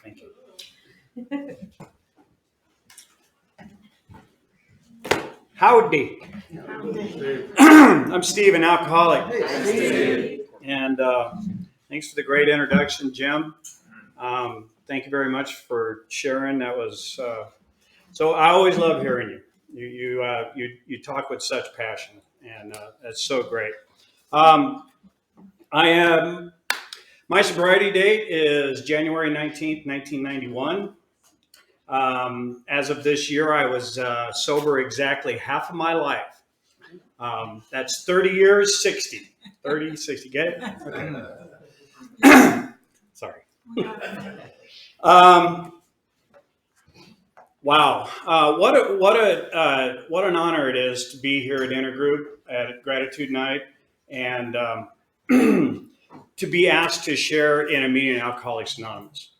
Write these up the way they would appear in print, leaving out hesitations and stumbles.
Thank you. Howdy. I'm Steve, an alcoholic. And thanks for the great introduction, Jim. Thank you very much for sharing. That was so. I always love hearing you. You talk with such passion, and that's so great. I am. My sobriety date is January 19th, 1991. As of this year, I was sober exactly half of my life. That's 30 years, 60. 30, 60, get it? Okay. Sorry. Wow. What an honor it is to be here at Intergroup at Gratitude Night and to be asked to share in a meeting in Alcoholics Anonymous.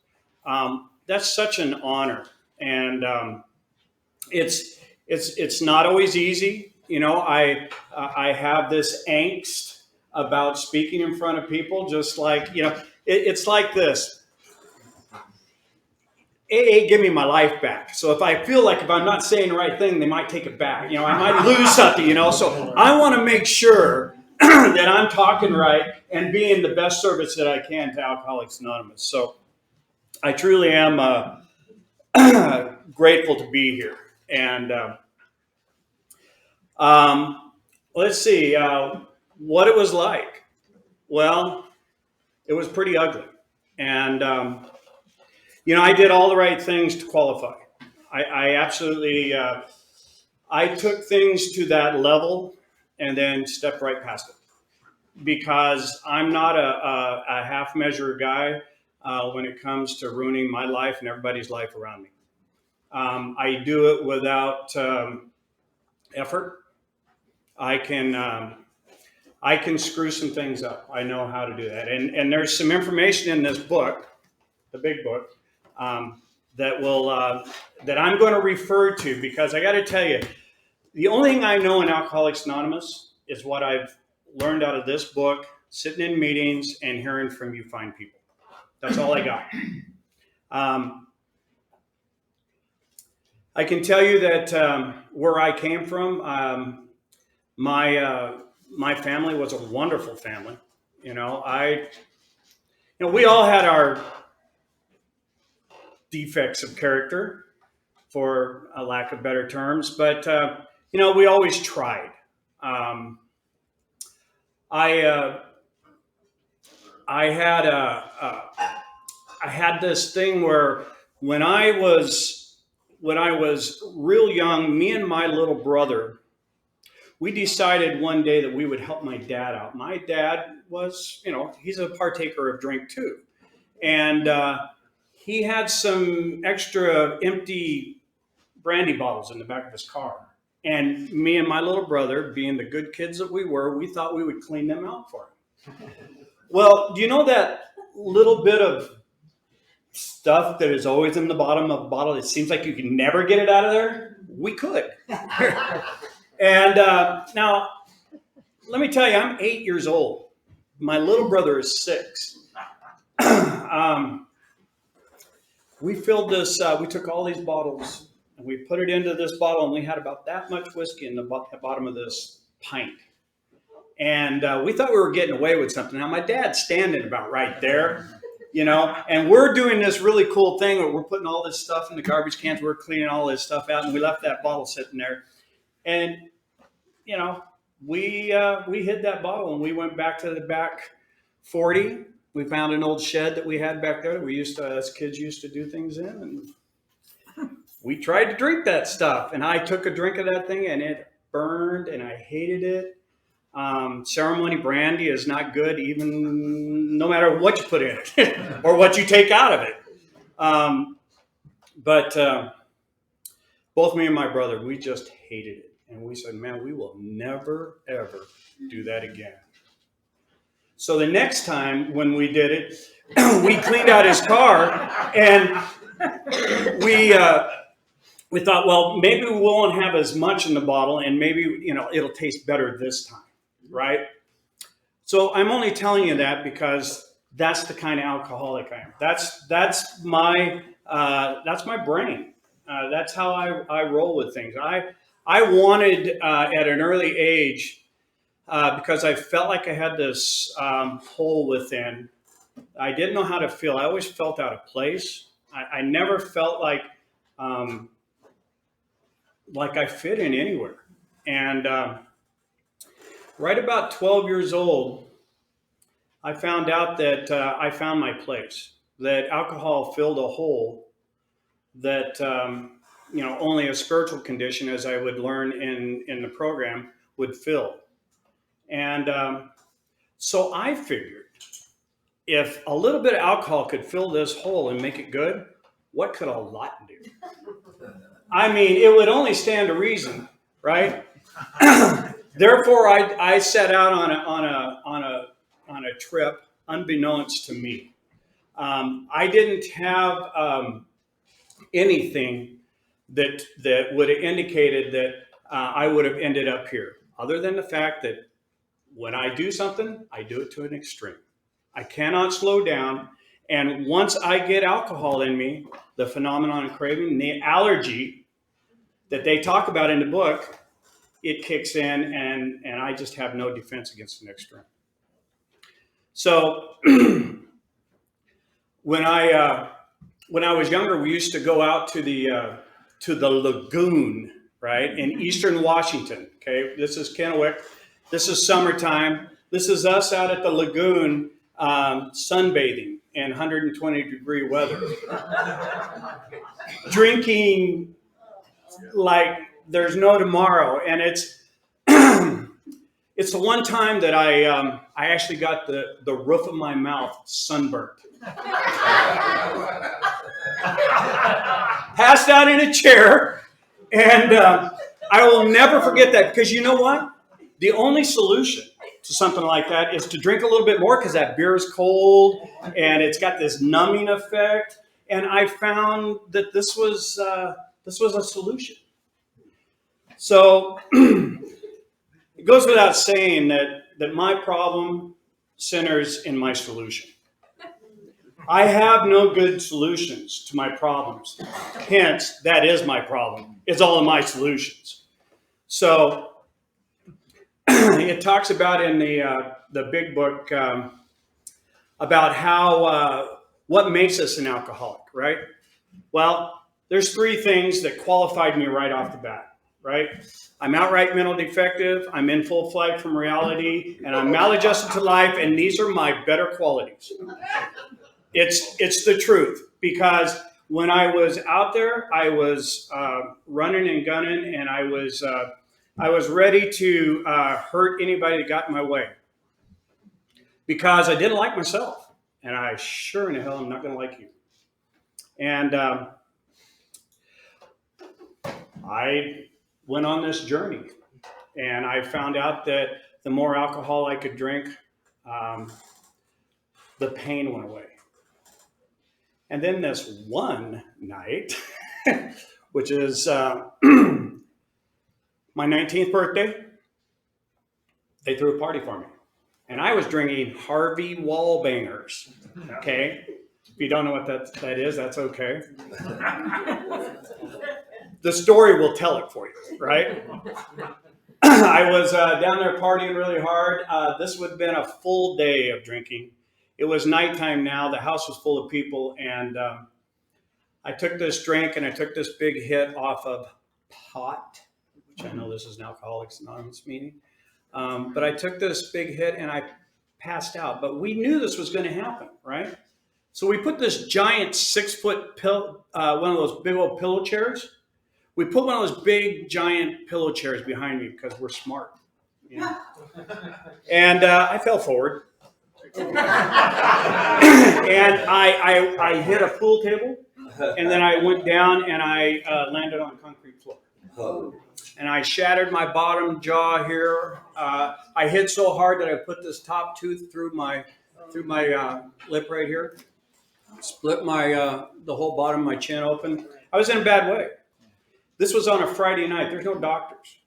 That's such an honor. And it's not always easy. You know, I have this angst about speaking in front of people, just like, you know, it's like this. AA give me my life back. So if I feel like if I'm not saying the right thing, they might take it back. You know, I might lose something, you know. So I want to make sure that I'm talking right and being the best service that I can to Alcoholics Anonymous. So I truly am grateful to be here. And let's see what it was like. Well, it was pretty ugly. And, you know, I did all the right things to qualify. I absolutely, I took things to that level and then stepped right past it. Because I'm not a half measure guy when it comes to ruining my life and everybody's life around me. I do it without effort. I can screw some things up. I know how to do that. And there's some information in this book, the big book, that I'm going to refer to, because I got to tell you, the only thing I know in Alcoholics Anonymous is what I've learned out of this book, sitting in meetings and hearing from you fine people. That's all I got. I can tell you that where I came from, my family was a wonderful family. You know, we all had our defects of character, for a lack of better terms, but you know, we always tried. I had this thing where when I was real young, me and my little brother, we decided one day that we would help my dad out. My dad was, you know, he's a partaker of drink too. And he had some extra empty brandy bottles in the back of his car. And me and my little brother, being the good kids that we were, we thought we would clean them out for him. Well, do you know that little bit of stuff that is always in the bottom of a bottle? It seems like you can never get it out of there. We could. And now, let me tell you, I'm 8 years old. My little brother is 6. We filled this, we took all these bottles and we put it into this bottle, and we had about that much whiskey in the bottom of this pint. And we thought we were getting away with something. Now, my dad's standing about right there, you know, and we're doing this really cool thing where we're putting all this stuff in the garbage cans. We're cleaning all this stuff out, and we left that bottle sitting there. And, you know, we hid that bottle, and we went back to the back 40. We found an old shed that we had back there that we used to, as kids, used to do things in. And we tried to drink that stuff. And I took a drink of that thing, and it burned, and I hated it. Ceremony brandy is not good, even no matter what you put in it or what you take out of it. But both me and my brother, we just hated it. And we said, man, we will never, ever do that again. So the next time when we did it, we cleaned out his car, and we thought, well, maybe we won't have as much in the bottle, and maybe, you know, it'll taste better this time, right? So I'm only telling you that because that's the kind of alcoholic I am. That's my brain. That's how I roll with things. I wanted at an early age because I felt like I had this hole within. I didn't know how to feel. I always felt out of place. I never felt like I fit in anywhere. And right about 12 years old, I found out that I found my place, that alcohol filled a hole that, only a spiritual condition, as I would learn in the program, would fill. And so I figured if a little bit of alcohol could fill this hole and make it good, what could a lot do? I mean, it would only stand to reason, right? Therefore, I set out on a trip unbeknownst to me. I didn't have anything that would have indicated that I would have ended up here, other than the fact that when I do something, I do it to an extreme. I cannot slow down. And once I get alcohol in me, the phenomenon of craving, the allergy that they talk about in the book, it kicks in, and I just have no defense against an extreme. So when I was younger, we used to go out to the lagoon, right, in Eastern Washington. Okay, this is Kennewick. This is summertime. This is us out at the lagoon sunbathing in 120-degree weather, drinking like there's no tomorrow. And it's it's the one time that I actually got the roof of my mouth sunburnt. Passed out in a chair, and I will never forget that, because you know what? The only solution to something like that is to drink a little bit more, because that beer is cold and it's got this numbing effect. And I found that this was a solution. So it goes without saying that my problem centers in my solution. I have no good solutions to my problems. Hence, that is my problem. It's all of my solutions. So it talks about in the big book about how what makes us an alcoholic, right? Well, there's three things that qualified me right off the bat, right? I'm outright mental defective, I'm in full flight from reality, and I'm maladjusted to life, and these are my better qualities. It's the truth, because when I was out there, I was running and gunning, and I was ready to hurt anybody that got in my way, because I didn't like myself, and I sure in the hell am not going to like you. And I went on this journey, and I found out that the more alcohol I could drink, the pain went away. And then this one night, which is my 19th birthday, they threw a party for me. And I was drinking Harvey Wallbangers, okay? If you don't know what that is, that's okay. The story will tell it for you, right? I was down there partying really hard. This would have been a full day of drinking. It was nighttime now. The house was full of people, and I took this drink, and I took this big hit off of pot, which I know this is an Alcoholics Anonymous meeting. But I took this big hit, and I passed out. But we knew this was going to happen, right? So we put this giant 6-foot one of those big old pillow chairs. We put one of those big, giant pillow chairs behind me, because we're smart. You know? And I fell forward. And I hit a pool table, and then I went down, and I landed on a concrete floor. And I shattered my bottom jaw here. I hit so hard that I put this top tooth through my lip right here. Split the whole bottom of my chin open. I was in a bad way. This was on a Friday night. There's no doctors.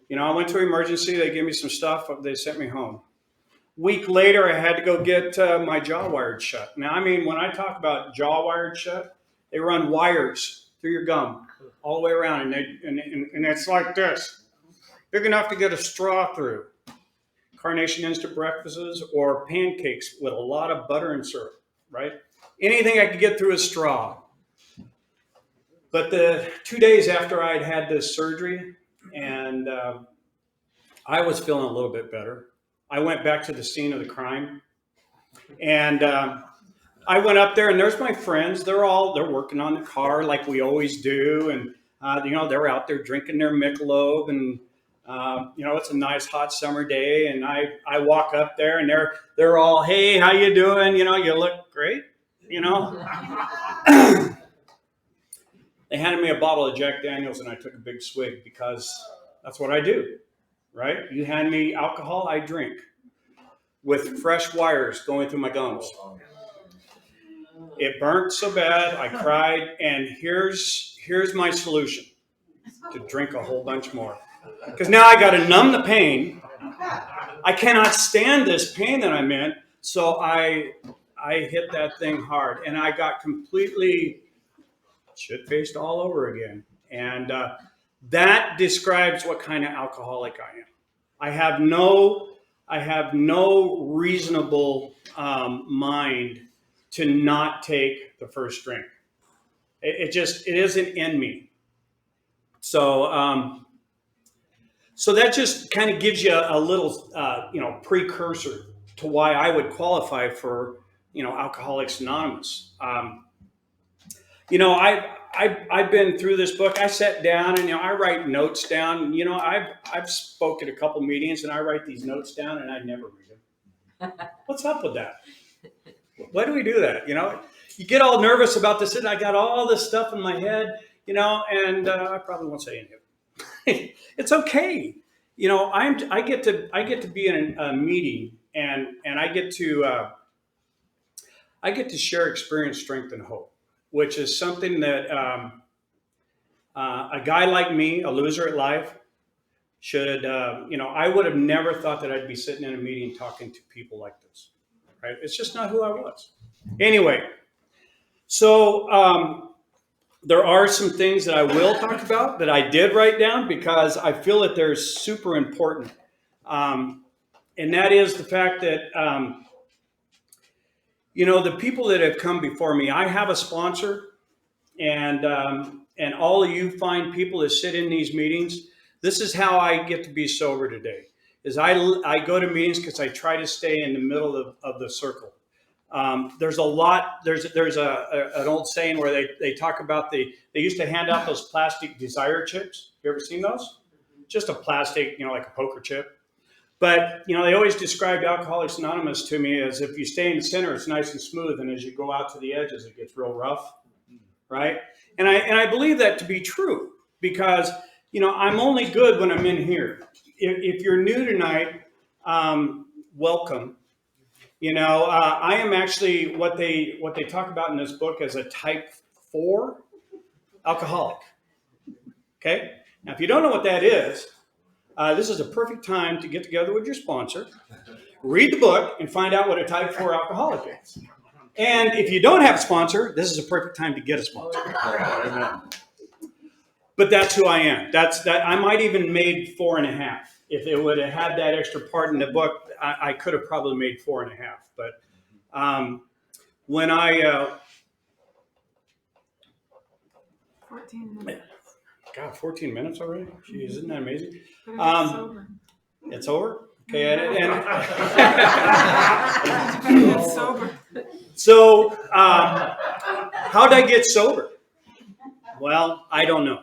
You know, I went to emergency. They gave me some stuff. They sent me home. Week later, I had to go get my jaw wired shut. Now, I mean, when I talk about jaw wired shut, they run wires through your gum all the way around, and it's like this, big enough to get a straw through. Carnation instant breakfasts or pancakes with a lot of butter and syrup, right? Anything I could get through a straw. But the 2 days after I'd had this surgery, and I was feeling a little bit better, I went back to the scene of the crime, and I went up there, and there's my friends. They're working on the car like we always do, and they're out there drinking their Michelob, and it's a nice hot summer day, and I walk up there, and they're all, hey, how you doing? You look great. They handed me a bottle of Jack Daniels, and I took a big swig because that's what I do, right? You hand me alcohol, I drink with fresh wires going through my gums. It burnt so bad, I cried, and here's my solution: to drink a whole bunch more. Because now I got to numb the pain. I cannot stand this pain that I'm in, so I hit that thing hard, and I got completely shit-faced all over again. And that describes what kind of alcoholic I am. I have no reasonable mind to not take the first drink. It isn't in me. So that just kind of gives you a little precursor to why I would qualify for Alcoholics Anonymous. I've been through this book. I sat down and I write notes down. I've spoke at a couple meetings and I write these notes down and I never read them. What's up with that? Why do we do that? You get all nervous about this, and I got all this stuff in my head, and I probably won't say any of it. It's okay. I get to be in a meeting and I get to share experience, strength, and hope, which is something that a guy like me, a loser at life, should, I would have never thought that I'd be sitting in a meeting talking to people like this, right? It's just not who I was. Anyway, so there are some things that I will talk about that I did write down because I feel that they're super important. And that is the fact that, the people that have come before me, I have a sponsor, and all of you fine people that sit in these meetings, this is how I get to be sober today, is I go to meetings because I try to stay in the middle of the circle. There's an old saying where they talk about they used to hand out those plastic desire chips. You ever seen those? Just a plastic, like a poker chip. But, they always described Alcoholics Anonymous to me as if you stay in the center, it's nice and smooth. And as you go out to the edges, it gets real rough. Right. And I believe that to be true because, I'm only good when I'm in here. If you're new tonight, welcome. I am actually what they talk about in this book as a type 4 alcoholic. Okay. Now, if you don't know what that is, this is a perfect time to get together with your sponsor, read the book, and find out what a type 4 alcoholic is. And if you don't have a sponsor, this is a perfect time to get a sponsor. But that's who I am. That I might even made 4.5. If it would have had that extra part in the book, I could have probably made 4.5. But when I 14 minutes. God, 14 minutes already? Jeez, isn't that amazing? It's over. It's over? Okay, It's sober. So, how'd I get sober? Well, I don't know.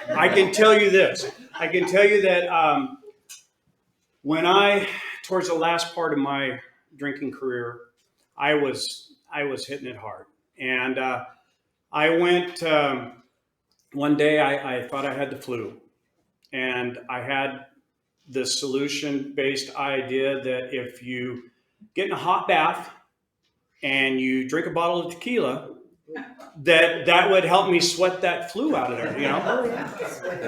I can tell you this. I can tell you that towards the last part of my drinking career, I was hitting it hard. And I went, one day I thought I had the flu. And I had this solution-based idea that if you get in a hot bath and you drink a bottle of tequila, that would help me sweat that flu out of there,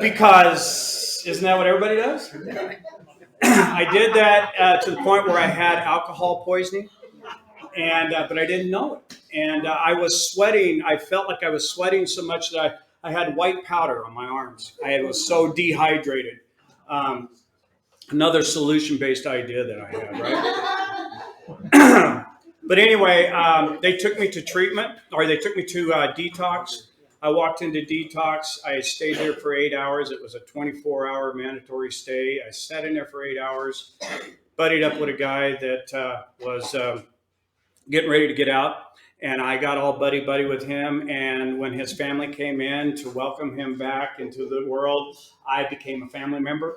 Because isn't that what everybody does? I did that to the point where I had alcohol poisoning, and but I didn't know it. And I was sweating. I felt like I was sweating so much that I had white powder on my arms. I was so dehydrated. Another solution-based idea that I had, right? But anyway, they took me to treatment, or they took me to detox. I walked into detox. I stayed there for 8 hours. It was a 24-hour mandatory stay. I sat in there for 8 hours, buddied up with a guy that was getting ready to get out. And I got all buddy-buddy with him. And when his family came in to welcome him back into the world, I became a family member.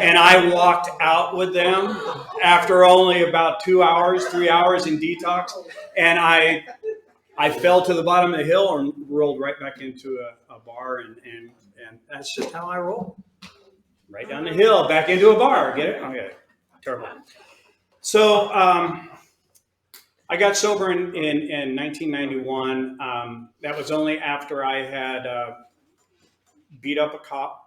And I walked out with them after only about 2 hours, 3 hours in detox. And I fell to the bottom of the hill and rolled right back into a bar. And that's just how I roll. Right down the hill, back into a bar. Get it? Okay. Terrible. So I got sober in 1991. That was only after I had beat up a cop,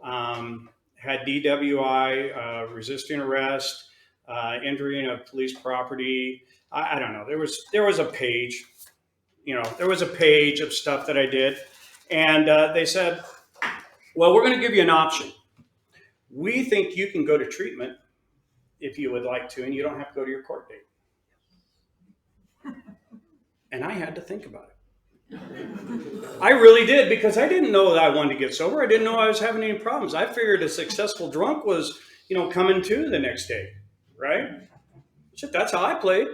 had DWI, resisting arrest, injury of police property. I don't know. There was a page, there was a page of stuff that I did, and they said, "Well, we're going to give you an option. We think you can go to treatment if you would like to, and you don't have to go to your court date." And I had to think about it. I really did, because I didn't know that I wanted to get sober. I didn't know I was having any problems. I figured a successful drunk was, coming to the next day, right? Shit, that's how I played.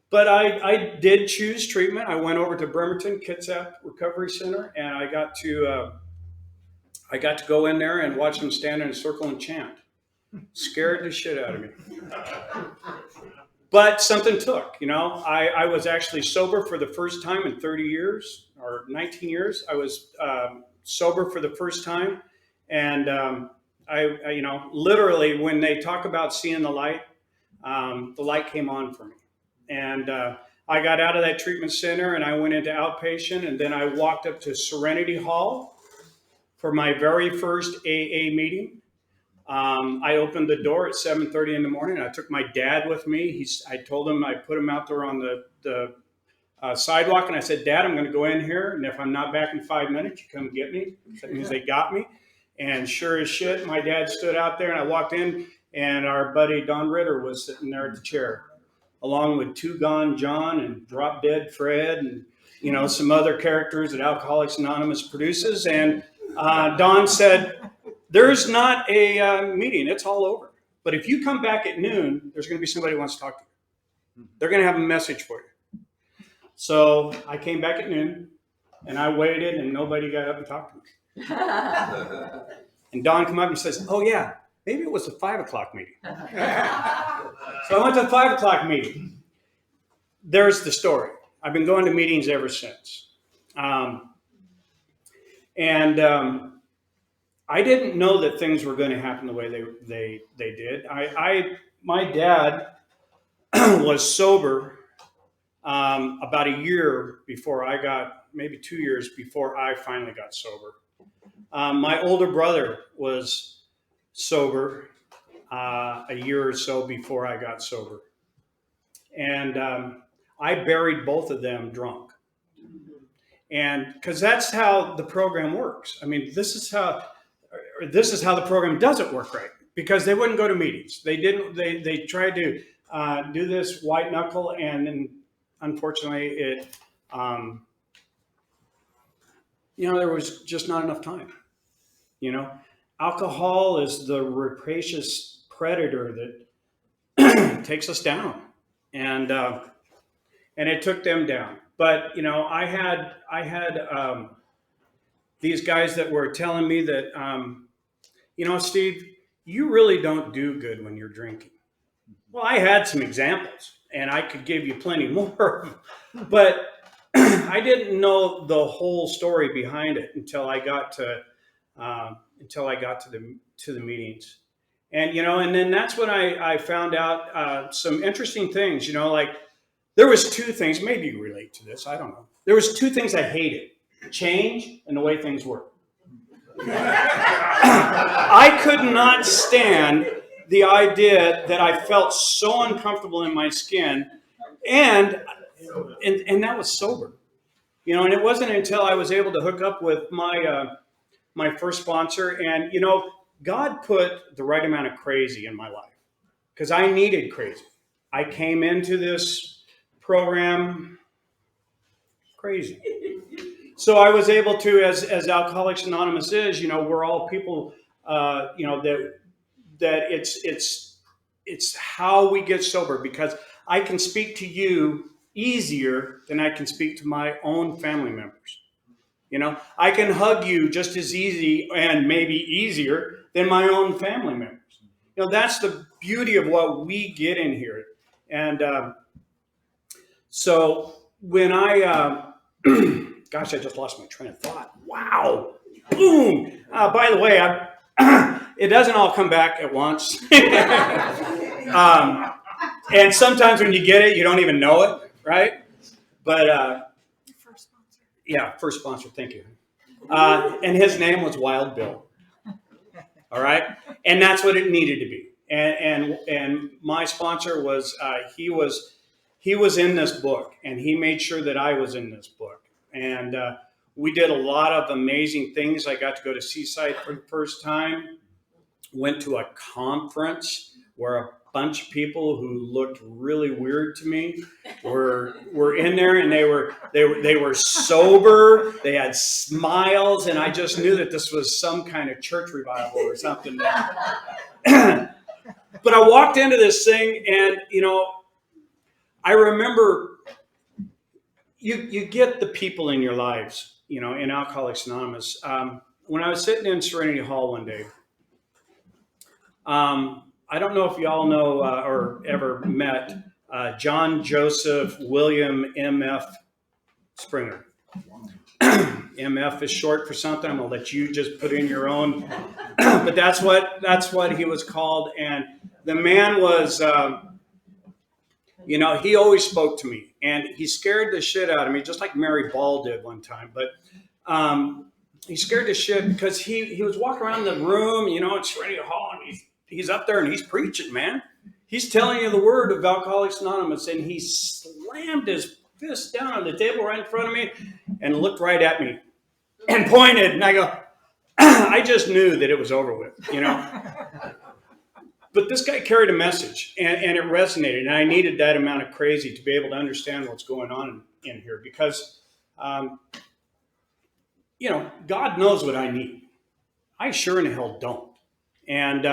But I did choose treatment. I went over to Bremerton Kitsap Recovery Center, and I got to go in there and watch them stand in a circle and chant. Scared the shit out of me. But something took, I was actually sober for the first time in 30 years or 19 years. I was sober for the first time. And I literally, when they talk about seeing the light came on for me. And I got out of that treatment center and I went into outpatient, and then I walked up to Serenity Hall for my very first AA meeting. I opened the door at 7:30 in the morning. I took my dad with me. I told him, I put him out there on the sidewalk, and I said, "Dad, I'm going to go in here, and if I'm not back in 5 minutes, you come get me." So that means they got me. And sure as shit, my dad stood out there, and I walked in, and our buddy Don Ritter was sitting there at the chair, along with Two Gone John and Drop Dead Fred, and some other characters that Alcoholics Anonymous produces. And Don said, "There's not a meeting. It's all over. But if you come back at noon, there's going to be somebody who wants to talk to you. They're going to have a message for you." So I came back at noon, and I waited, and nobody got up and talked to me. And Don came up and says, "Oh, yeah, maybe it was a 5 o'clock meeting." So I went to the 5 o'clock meeting. There's the story. I've been going to meetings ever since. I didn't know that things were going to happen the way they did. My dad was sober about a year before I got, maybe 2 years before I finally got sober. My older brother was sober a year or so before I got sober. And I buried both of them drunk. And because that's how the program works. I mean, this is how the program doesn't work right, because they wouldn't go to meetings. They tried to do this white knuckle, and then unfortunately it, there was just not enough time. Alcohol is the rapacious predator that takes us down, and it took them down. But I had these guys that were telling me that, Steve, you really don't do good when you're drinking. Well, I had some examples, and I could give you plenty more, but I didn't know the whole story behind it until I got to the meetings. And and then that's when I found out some interesting things. Like there was two things. Maybe you relate to this. I don't know. There was two things I hated: change and the way things were. I could not stand the idea that I felt so uncomfortable in my skin, and that was sober. You know, and it wasn't until I was able to hook up with my first sponsor, and you know, God put the right amount of crazy in my life because I needed crazy. I came into this program crazy. So I was able to, as Alcoholics Anonymous is, you know, we're all people, you know, that it's how we get sober, because I can speak to you easier than I can speak to my own family members. You know, I can hug you just as easy and maybe easier than my own family members. You know, that's the beauty of what we get in here. And so when I, gosh, I just lost my train of thought. Wow. Boom. By the way, it doesn't all come back at once. And sometimes when you get it, you don't even know it, right? But Your first sponsor. yeah, first sponsor, thank you. And his name was Wild Bill. All right, and that's what it needed to be. And my sponsor was he was in this book, and he made sure that I was in this book. And we did a lot of amazing things. I got to go to Seaside for the first time. Went to a conference where a bunch of people who looked really weird to me were in there, and they were sober. They had smiles, and I just knew that this was some kind of church revival or something. But I walked into this thing, and you know, I remember you get the people in your lives, you know, in Alcoholics Anonymous. When I was sitting in Serenity Hall one day. I don't know if y'all know or ever met John Joseph William M.F. Springer. MF is short for something. I'm gonna let you just put in your own, but that's what he was called. And the man was, you know, he always spoke to me, and he scared the shit out of me, just like Mary Ball did one time. But he scared the shit because he was walking around the room, you know, at Serenity Hall, and he's up there and he's preaching, man. He's telling you the word of Alcoholics Anonymous, and he slammed his fist down on the table right in front of me and looked right at me and pointed. And I go, I just knew that it was over with, you know. But this guy carried a message, and it resonated, and I needed that amount of crazy to be able to understand what's going on in here, because, you know, God knows what I need. I sure in the hell don't. And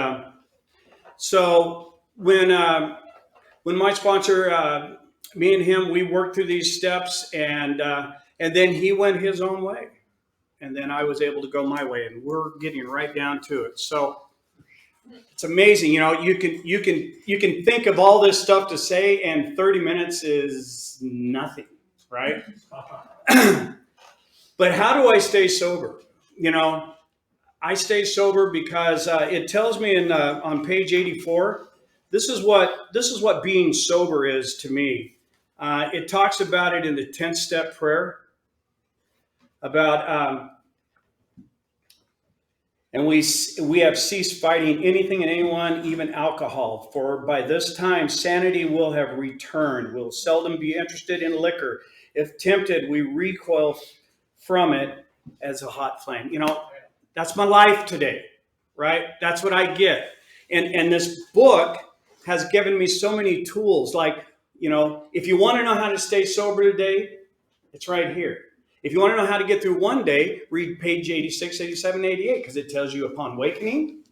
so when my sponsor, me and him, we worked through these steps, and then he went his own way, and then I was able to go my way, and we're getting right down to it. So it's amazing, you know. You can think of all this stuff to say, and 30 minutes is nothing, right? But how do I stay sober? You know, I stay sober because it tells me on page 84. This is what being sober is to me. It talks about it in the 10th step prayer about, and we have ceased fighting anything and anyone, even alcohol. For by this time sanity will have returned. We'll seldom be interested in liquor. If tempted, we recoil from it as a hot flame. You know, that's my life today, right? That's what I get. And this book has given me so many tools. Like, you know, if you want to know how to stay sober today, it's right here. If you want to know how to get through one day, read page 86, 87, 88, because it tells you upon awakening,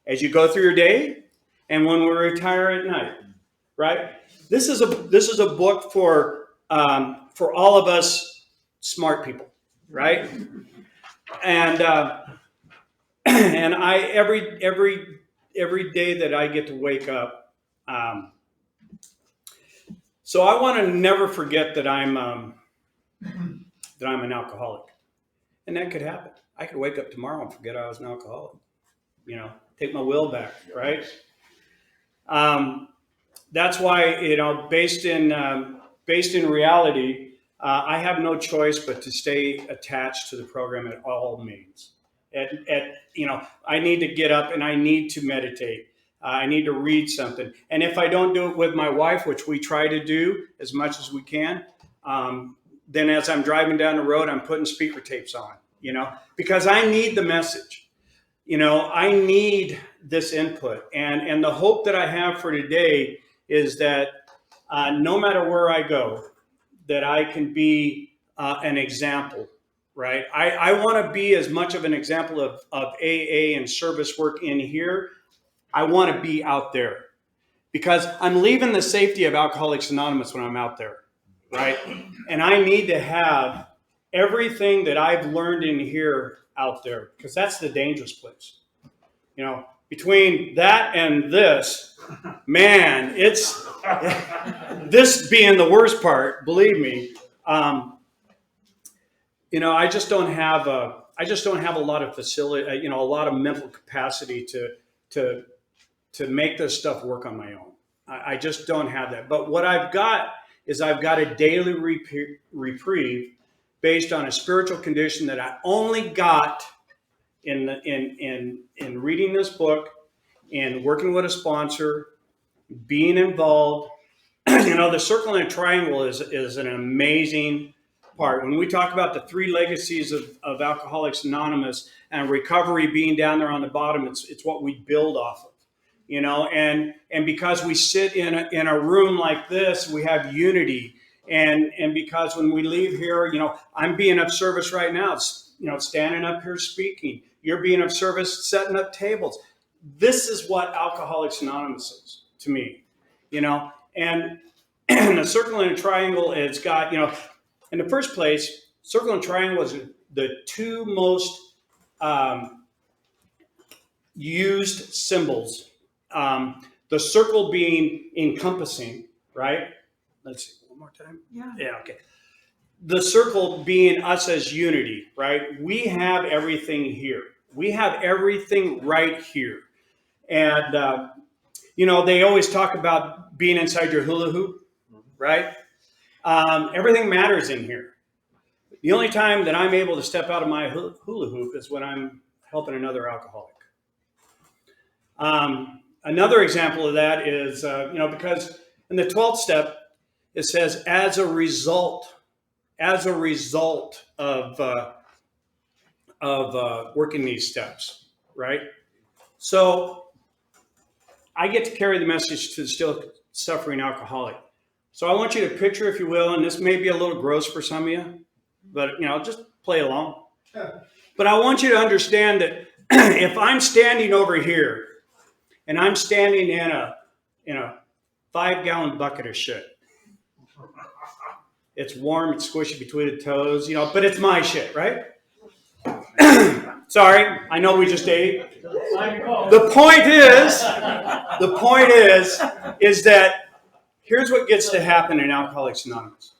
as you go through your day, and when we retire at night, right? This is a book for all of us smart people, right? And and I every day that I get to wake up, so I want to never forget that I'm an alcoholic, and that could happen. I could wake up tomorrow and forget I was an alcoholic. You know, take my will back, right? That's why, you know, based in reality, I have no choice but to stay attached to the program at all means. I need to get up and I need to meditate. I need to read something. And if I don't do it with my wife, which we try to do as much as we can, then as I'm driving down the road, I'm putting speaker tapes on, because I need the message. I need this input. And the hope that I have for today is that no matter where I go, that I can be an example, right? I want to be as much of an example of AA and service work in here. I want to be out there because I'm leaving the safety of Alcoholics Anonymous when I'm out there, right? And I need to have everything that I've learned in here out there because that's the dangerous place. Between that and this, man, it's this being the worst part, believe me. I just don't have a lot of facility, a lot of mental capacity to make this stuff work on my own. I just don't have that. But what I've got is I've got a daily reprieve based on a spiritual condition that I only got in reading this book, in working with a sponsor, being involved. The circle and triangle is an amazing part. When we talk about the three legacies of Alcoholics Anonymous and recovery being down there on the bottom, it's what we build off of. And because we sit in a room like this, we have unity. And because when we leave here, I'm being of service right now. It's, standing up here speaking. You're being of service, setting up tables. This is what Alcoholics Anonymous is to me, and the circle and a triangle, it's got, in the first place, circle and triangle is the two most used symbols. The circle being encompassing, right? Let's see, one more time. Yeah, okay. The circle being us as unity, right? We have everything here. We have everything right here. And, they always talk about being inside your hula hoop, right? Everything matters in here. The only time that I'm able to step out of my hula hoop is when I'm helping another alcoholic. Another example of that is, because in the 12th step, it says, as a result of working these steps, right? So I get to carry the message to the still suffering alcoholic. So I want you to picture, if you will, and this may be a little gross for some of you, but just play along. But I want you to understand that if I'm standing over here and I'm standing in a 5-gallon bucket of shit, it's warm, it's squishy between the toes, but it's my shit, right? Sorry, I know we just ate. The point is that here's what gets to happen in Alcoholics Anonymous.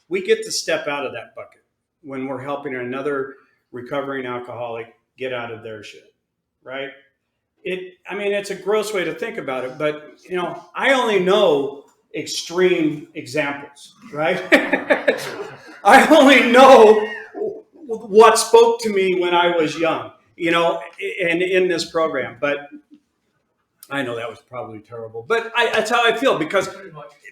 We get to step out of that bucket when we're helping another recovering alcoholic get out of their shit, right? It's a gross way to think about it, but, I only know extreme examples, right? I only know what spoke to me when I was young, and in this program. But I know that was probably terrible, but that's how I feel because,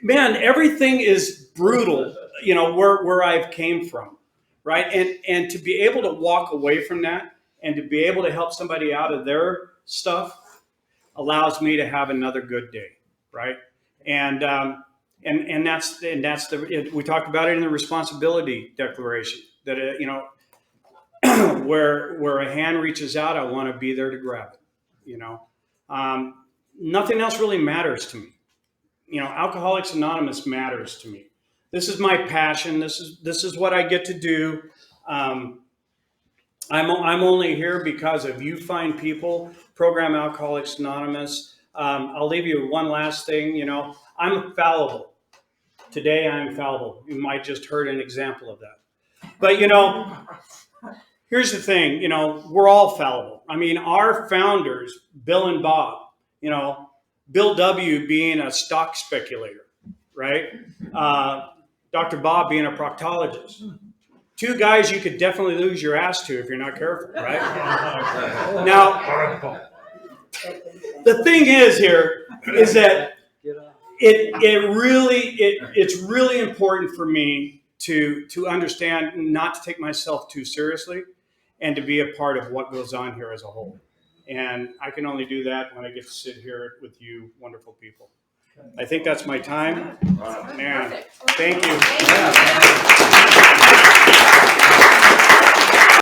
man, everything is brutal, where I've came from, right? And to be able to walk away from that and to be able to help somebody out of their stuff allows me to have another good day, right? And that's we talked about it in the responsibility declaration that where a hand reaches out, I want to be there to grab it. Nothing else really matters to me. Alcoholics Anonymous matters to me. This is my passion. This is what I get to do. I'm only here because of you fine people, program Alcoholics Anonymous. I'll leave you one last thing. I'm fallible. Today I'm fallible. You might just heard an example of that. But, here's the thing, we're all fallible. Our founders, Bill and Bob, Bill W. being a stock speculator, right? Dr. Bob being a proctologist. Two guys you could definitely lose your ass to if you're not careful, right? Now, the thing is here is that it's really important for me to understand not to take myself too seriously and to be a part of what goes on here as a whole. And I can only do that when I get to sit here with you wonderful people. I think that's my time. Man, thank you.